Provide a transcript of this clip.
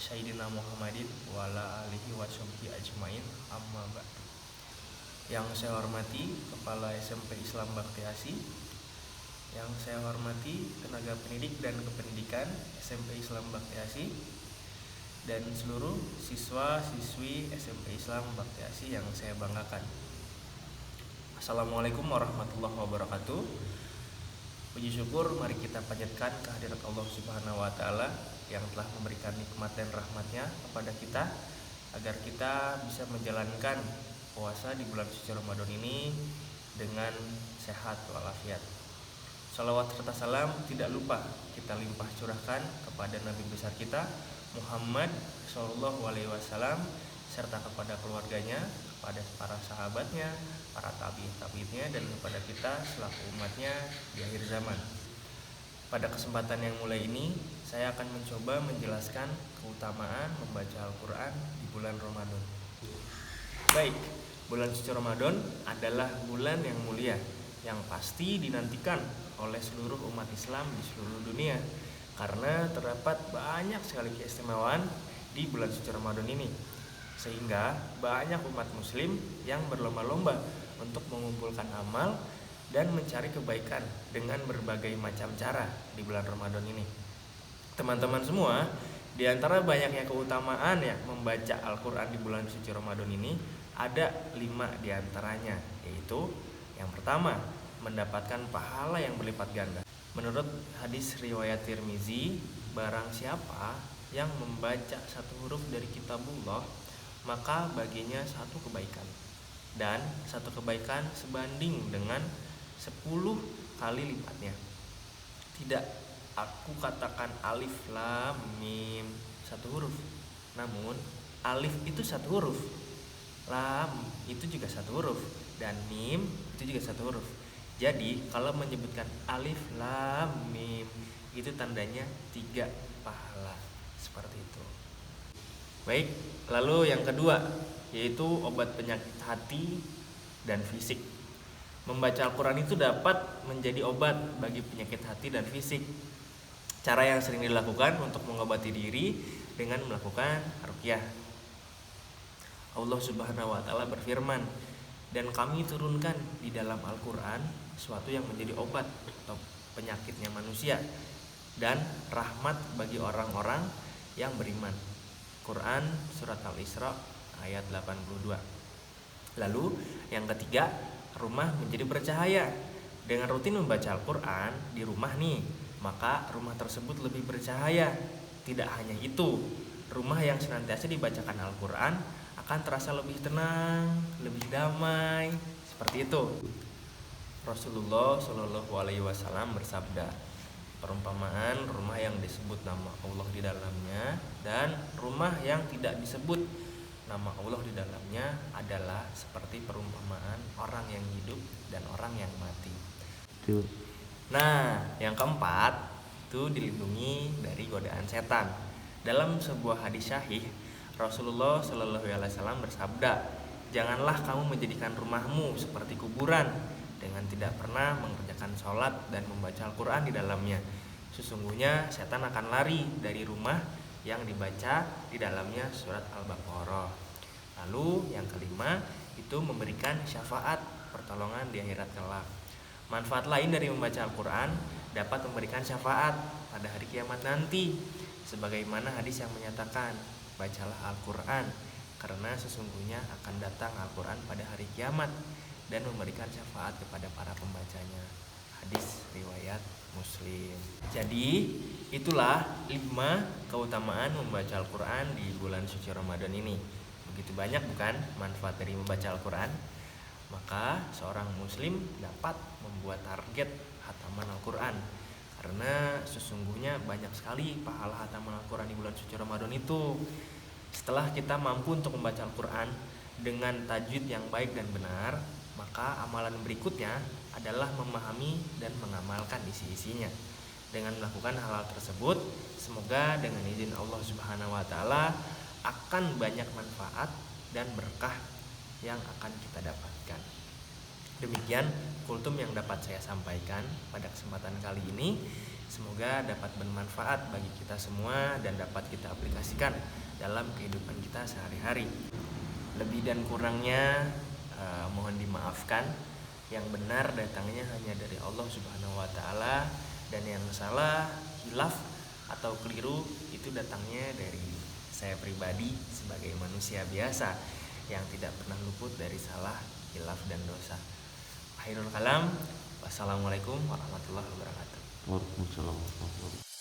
Sayyidina Muhammadin wa ala alihi wa sahbihi ajmain, amma ba'du. Yang saya hormati Kepala SMP Islam Bakti Asih, yang saya hormati tenaga pendidik dan kependidikan SMP Islam Bakti Asih, dan seluruh siswa-siswi SMP Islam Bakti Asih yang saya banggakan. Assalamualaikum warahmatullahi wabarakatuh. Puji syukur mari kita panjatkan kehadirat Allah Subhanahu wa taala yang telah memberikan nikmat dan rahmatnya kepada kita agar kita bisa menjalankan puasa di bulan suci Ramadan ini dengan sehat walafiat. Salawat serta salam tidak lupa kita limpah curahkan kepada Nabi besar kita Muhammad Shallallahu Alaihi Wasallam serta kepada keluarganya, kepada para sahabatnya, para tabi'in-tabi'innya, dan kepada kita selaku umatnya di akhir zaman. Pada kesempatan yang mulai ini, saya akan mencoba menjelaskan keutamaan membaca Al-Quran di bulan Ramadan. Baik, bulan suci Ramadan adalah bulan yang mulia, yang pasti dinantikan oleh seluruh umat Islam di seluruh dunia, karena terdapat banyak sekali keistimewaan di bulan suci Ramadan ini. Sehingga banyak umat muslim yang berlomba-lomba untuk mengumpulkan amal dan mencari kebaikan dengan berbagai macam cara di bulan Ramadan ini. Teman-teman semua, di antara banyaknya keutamaan ya membaca Al-Quran di bulan suci Ramadan ini, ada 5 di antaranya, yaitu yang pertama, mendapatkan pahala yang berlipat ganda. Menurut hadis riwayat Tirmizi, barang siapa yang membaca satu huruf dari kitabullah, maka baginya satu kebaikan, dan satu kebaikan sebanding dengan 10 kali lipatnya. Tidak aku katakan alif lam mim satu huruf, namun alif itu satu huruf, lam itu juga satu huruf, dan mim itu juga satu huruf. Jadi kalau menyebutkan alif lam mim itu tandanya 3 pahala, seperti itu. Baik, lalu yang kedua, yaitu obat penyakit hati dan fisik. Membaca Al-Quran itu dapat menjadi obat bagi penyakit hati dan fisik. Cara yang sering dilakukan untuk mengobati diri dengan melakukan ruqyah. Allah Subhanahu wa taala berfirman, dan kami turunkan di dalam Al-Quran sesuatu yang menjadi obat atau penyakitnya manusia dan rahmat bagi orang-orang yang beriman. Quran surat Al-Isra ayat 82. Lalu yang ketiga, rumah menjadi bercahaya. Dengan rutin membaca Al-Quran di rumah nih, maka rumah tersebut lebih bercahaya. Tidak hanya itu, rumah yang senantiasa dibacakan Al-Quran akan terasa lebih tenang, lebih damai. Seperti itu. Rasulullah Shallallahu Alaihi Wasallam bersabda, perumpamaan rumah yang disebut nama Allah di dalamnya dan rumah yang tidak disebut nama Allah di dalamnya adalah seperti perumpamaan orang yang hidup dan orang yang mati. Nah, yang keempat itu dilindungi dari godaan setan. Dalam sebuah hadis sahih, Rasulullah Shallallahu Alaihi Wasallam bersabda, janganlah kamu menjadikan rumahmu seperti kuburan dengan tidak pernah mengerjakan sholat dan membaca Al-Quran di dalamnya. Sesungguhnya setan akan lari dari rumah yang dibaca di dalamnya surat Al-Baqarah. Lalu yang kelima, itu memberikan syafaat pertolongan di akhirat kelak. Manfaat lain dari membaca Al-Quran dapat memberikan syafaat pada hari kiamat nanti, sebagaimana hadis yang menyatakan, bacalah Al-Quran karena sesungguhnya akan datang Al-Quran pada hari kiamat dan memberikan syafaat kepada para pembacanya. Hadis riwayat Muslim. Jadi itulah 5 keutamaan membaca Al-Quran di bulan suci Ramadan ini. Begitu banyak bukan manfaat dari membaca Al-Quran? Maka seorang muslim dapat membuat target hataman Al-Quran, karena sesungguhnya banyak sekali pahala hataman Al-Quran di bulan suci Ramadan itu. Setelah kita mampu untuk membaca Al-Quran dengan tajwid yang baik dan benar, maka amalan berikutnya adalah memahami dan mengamalkan isi-isinya. Dengan melakukan hal-hal tersebut, semoga dengan izin Allah Subhanahu wa taala akan banyak manfaat dan berkah yang akan kita dapatkan. Demikian kultum yang dapat saya sampaikan pada kesempatan kali ini. Semoga dapat bermanfaat bagi kita semua dan dapat kita aplikasikan dalam kehidupan kita sehari-hari. Lebih dan kurangnya mohon dimaafkan. Yang benar datangnya hanya dari Allah Subhanahu wa taala, dan yang salah, hilaf atau keliru itu datangnya dari saya pribadi sebagai manusia biasa yang tidak pernah luput dari salah, hilaf dan dosa. Akhirul kalam, wassalamualaikum warahmatullahi wabarakatuh. Waalaikumsalam warahmatullahi wabarakatuh.